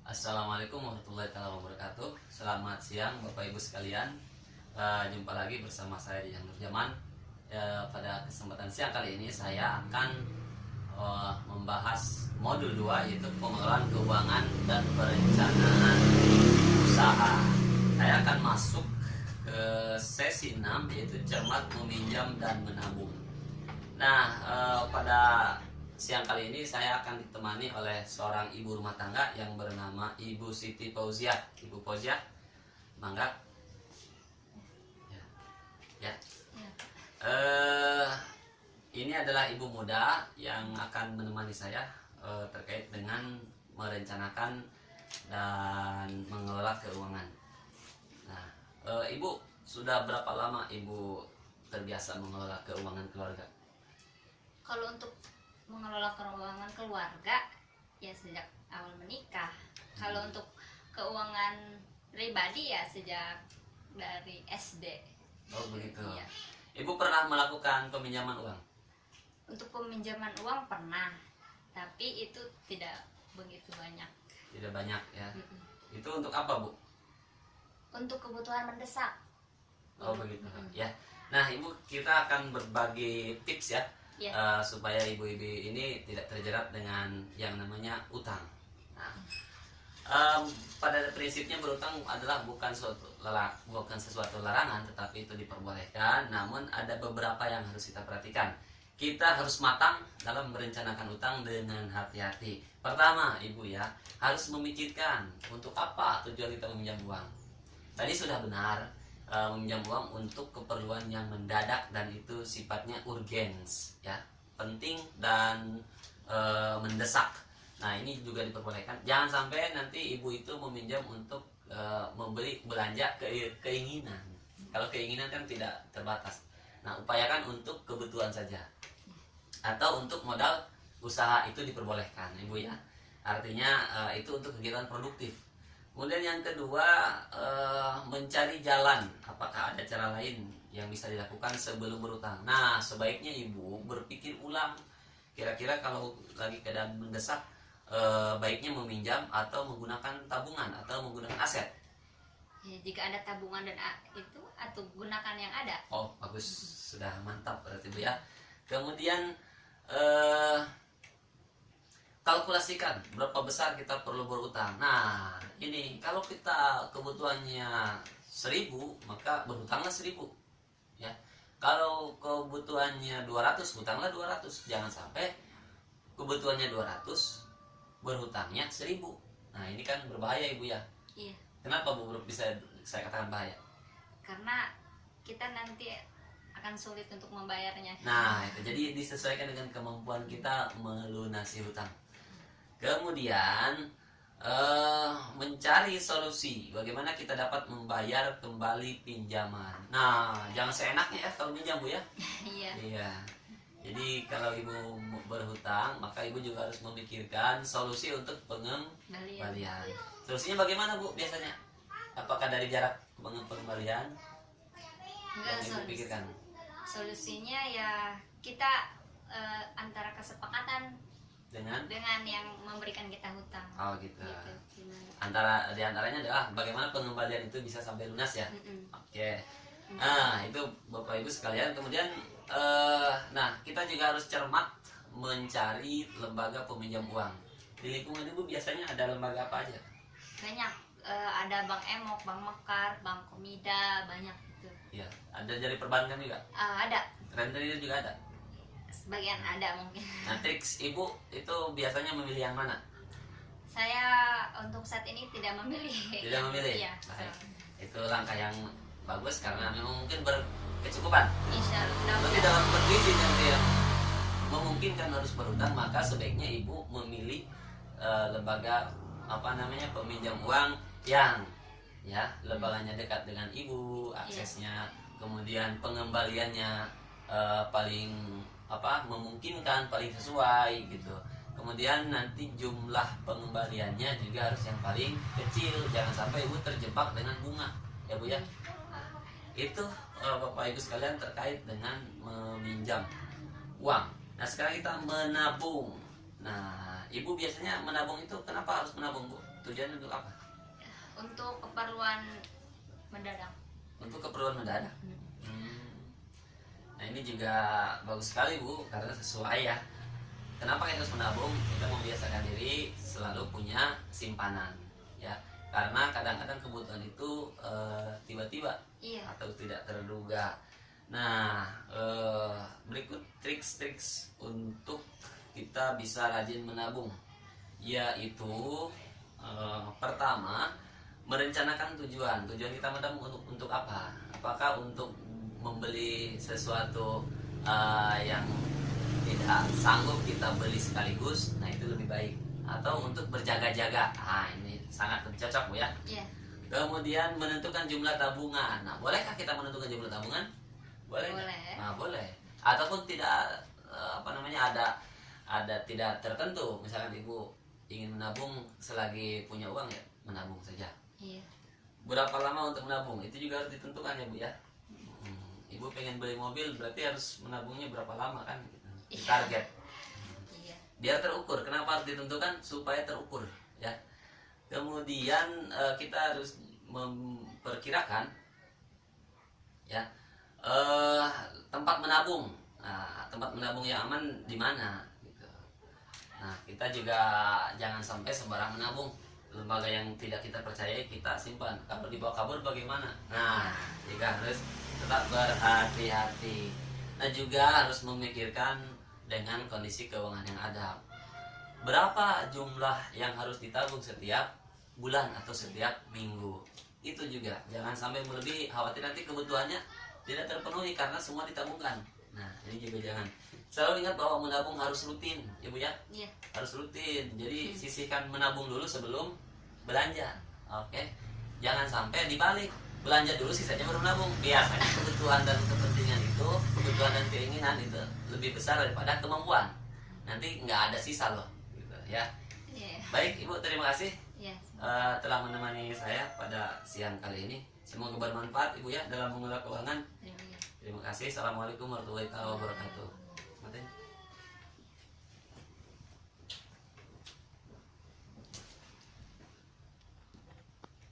Assalamualaikum warahmatullahi wabarakatuh. Selamat siang Bapak Ibu sekalian. Jumpa lagi bersama saya Dian Nurjaman. Pada kesempatan siang kali ini saya akan membahas modul 2, yaitu pengelolaan keuangan dan perencanaan usaha. Saya akan masuk ke sesi 6, yaitu cermat meminjam dan menabung. Nah, pada siang kali ini saya akan ditemani oleh seorang ibu rumah tangga yang bernama Ibu Siti Fauziah. Ibu Fauziah, mangga. Ya. Ya. Ini adalah ibu muda yang akan menemani saya terkait dengan merencanakan dan mengelola keuangan. Nah, Ibu sudah berapa lama Ibu terbiasa mengelola keuangan keluarga? Kalau untuk mengelola keuangan keluarga ya sejak awal menikah. Kalau untuk keuangan pribadi ya sejak dari SD. Oh begitu. Iya. Ibu pernah melakukan peminjaman uang? Untuk peminjaman uang pernah, tapi itu tidak begitu banyak. Tidak banyak ya. Mm-mm. Itu untuk apa, Bu? Untuk kebutuhan mendesak. Oh begitu. Ya. Nah, Ibu, kita akan berbagi tips ya. Ya. Supaya ibu-ibu ini tidak terjerat dengan yang namanya utang. Nah, pada prinsipnya berutang adalah bukan sesuatu larangan, tetapi itu diperbolehkan. Namun ada beberapa yang harus kita perhatikan. Kita harus matang dalam merencanakan utang dengan hati-hati. Pertama, Ibu ya, harus memikirkan untuk apa tujuan kita meminjam uang. Tadi sudah benar, meminjam uang untuk keperluan yang mendadak dan itu sifatnya urgens ya, penting dan mendesak. Nah, ini juga diperbolehkan. Jangan sampai nanti ibu itu meminjam untuk membeli belanja keinginan. Kalau keinginan kan tidak terbatas. Nah, upayakan untuk kebutuhan saja atau untuk modal usaha, itu diperbolehkan Ibu ya. Artinya itu untuk kegiatan produktif. Kemudian yang kedua, mencari jalan. Apakah ada cara lain yang bisa dilakukan sebelum berutang? Nah, sebaiknya Ibu berpikir ulang. Kira-kira kalau lagi keadaan mendesak, baiknya meminjam atau menggunakan tabungan atau menggunakan aset. Ya, jika ada tabungan dan itu atau gunakan yang ada. Oh, bagus. Sudah mantap berarti Bu ya. Kemudian kalkulasikan berapa besar kita perlu berutang. Nah, ini kalau kita kebutuhannya 1.000, maka berhutanglah 1.000 ya. Kalau kebutuhannya 200, hutanglah 200. Jangan sampai kebutuhannya 200, berhutangnya 1.000. Nah, ini kan berbahaya Ibu ya. Iya. Kenapa Bu bisa saya katakan bahaya? Karena kita nanti akan sulit untuk membayarnya. Nah, itu jadi disesuaikan dengan kemampuan kita melunasi hutang. Kemudian mencari solusi bagaimana kita dapat membayar kembali pinjaman. Nah, jangan seenaknya ya kalau pinjam Bu ya. Iya. Iya. Jadi kalau Ibu berhutang, maka Ibu juga harus memikirkan solusi untuk pengembalian. Solusinya bagaimana Bu biasanya? Apakah dari jarak pengembalian? Enggak, Yang Ibu pikirkan? solusinya ya kita antara kesepakatan Dengan yang memberikan kita hutang. oh gitu. Gimana? Diantaranya adalah bagaimana pengembalian itu bisa sampai lunas ya. Mm-mm. Oke. Nah, itu Bapak Ibu sekalian. Kemudian nah, kita juga harus cermat mencari lembaga peminjam uang. Di lingkungan Ibu biasanya ada lembaga apa aja? Banyak, ada Bank Emok, Bank Mekar, Bank Komida, banyak gitu. Iya, ada dari perbankan juga. Ada, Rentenir juga ada. sebagian ada mungkin. Nah, triks Ibu itu biasanya memilih yang mana? Saya untuk saat ini tidak memilih. Tidak memilih. Iya. Baik. Itu langkah yang bagus karena memang mungkin berkecukupan. Insya Allah. Tapi dalam kondisi yang memungkinkan harus berhutang, maka sebaiknya Ibu memilih lembaga peminjam uang yang ya lembaganya dekat dengan Ibu, aksesnya, kemudian pengembaliannya paling memungkinkan, paling sesuai gitu. Kemudian nanti jumlah pengembaliannya juga harus yang paling kecil, jangan sampai Ibu terjebak dengan bunga ya Bu ya. Nah, itu Bapak Ibu sekalian terkait dengan meminjam uang. Nah, sekarang kita menabung. Nah, Ibu biasanya menabung itu kenapa harus menabung, Bu? Tujuannya untuk apa? Untuk keperluan mendadak. Untuk keperluan mendadak. Nah ini juga bagus sekali, Bu, karena sesuai ya. Kenapa kita harus menabung? Kita membiasakan diri selalu punya simpanan, ya. Karena kadang-kadang kebutuhan itu tiba-tiba Iya. atau tidak terduga. Nah, berikut triks-triks untuk kita bisa rajin menabung, yaitu pertama, merencanakan tujuan. Tujuan kita menabung untuk apa? Apakah untuk membeli sesuatu yang tidak sanggup kita beli sekaligus? Nah, itu lebih baik. Atau untuk berjaga-jaga. Ah, ini sangat lebih cocok, Bu ya. Iya. Kemudian menentukan jumlah tabungan. Nah, bolehkah kita menentukan jumlah tabungan? Boleh. Boleh. Nah, boleh. Ataupun tidak ada tidak tertentu. Misalkan Ibu ingin menabung selagi punya uang, ya menabung saja. Iya. Berapa lama untuk menabung? Itu juga harus ditentukan ya, Bu ya. Ibu pengen beli mobil, berarti harus menabungnya berapa lama kan? Iya. Target. Iya. Biar terukur. Kenapa harus ditentukan? Supaya terukur, ya. Kemudian kita harus memperkirakan, ya, tempat menabung. Nah, tempat menabung yang aman di mana? Gitu. Nah, kita juga jangan sampai sembarang menabung. Lembaga yang tidak kita percayai kita simpan. Kalau dibawa kabur bagaimana? Nah, juga harus tetap berhati-hati. Nah, juga harus memikirkan dengan kondisi keuangan yang ada. Berapa jumlah yang harus ditabung setiap bulan atau setiap minggu? Itu juga jangan sampai melebihi, khawatir nanti kebutuhannya tidak terpenuhi karena semua ditabungkan. Nah, ini juga jangan. Selalu ingat bahwa menabung harus rutin, Ibu ya. Iya. Harus rutin. Jadi sisihkan menabung dulu sebelum belanja. Oke. Jangan sampai dibalik. Belanja dulu sisanya baru menabung. Biasanya kebutuhan dan kepentingan itu, kebutuhan dan keinginan itu lebih besar daripada kemampuan. Nanti nggak ada sisa loh, gitu ya. Iya. Baik, Ibu, terima kasih Iya. telah menemani saya pada siang kali ini. Semoga bermanfaat, Ibu ya, dalam mengelola keuangan. Terima kasih. Terima kasih. Assalamualaikum warahmatullahi wabarakatuh.